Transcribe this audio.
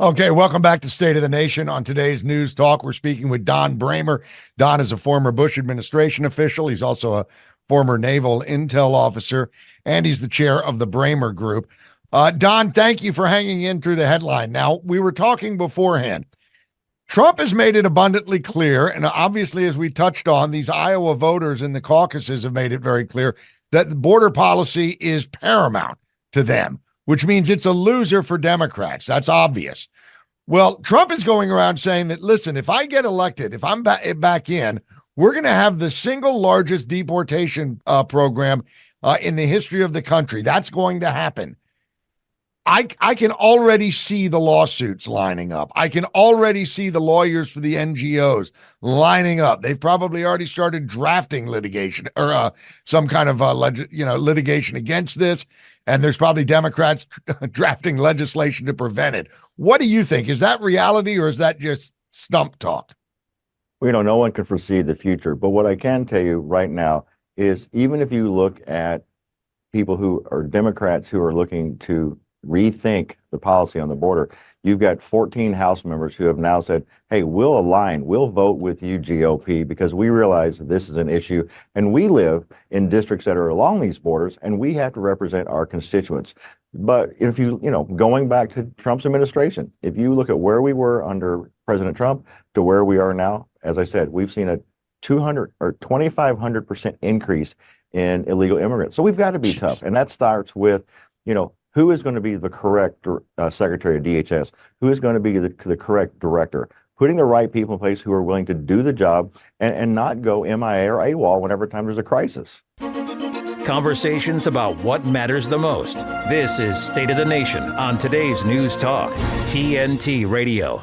Okay, welcome back to State of the Nation. On today's News Talk, we're speaking with Don Bramer. Don is a former Bush administration official. He's also a former naval intel officer, and he's the chair of the Bramer Group. Don, thank you for hanging in through the headline. Now, we were talking beforehand. Trump has made it abundantly clear, and obviously, as we touched on, these Iowa voters in the caucuses have made it very clear that the border policy is paramount to them, which means it's a loser for Democrats. That's obvious. Well, Trump is going around saying that, listen, if I get elected, if I'm back in, we're going to have the single largest deportation program in the history of the country. That's going to happen. I can already see the lawsuits lining up. I can already see the lawyers for the NGOs lining up. They've probably already started drafting litigation or some kind of litigation against this. And there's probably Democrats drafting legislation to prevent it. What do you think? Is that reality or is that just stump talk? Well, no one can foresee the future. But what I can tell you right now is even if you look at people who are Democrats who are looking to rethink the policy on the border, you've got 14 House members who have now said, hey, we'll align, we'll vote with you, GOP, because we realize that this is an issue and we live in districts that are along these borders and we have to represent our constituents. But if going back to Trump's administration, if you look at where we were under President Trump to where we are now, as I said, we've seen a 200 or 2,500% increase in illegal immigrants. So we've got to be tough. And that starts with, who is going to be the correct secretary of DHS? Who is going to be the correct director? Putting the right people in place who are willing to do the job and not go MIA or AWOL whenever time there's a crisis. Conversations about what matters the most. This is State of the Nation on today's News Talk, TNT Radio.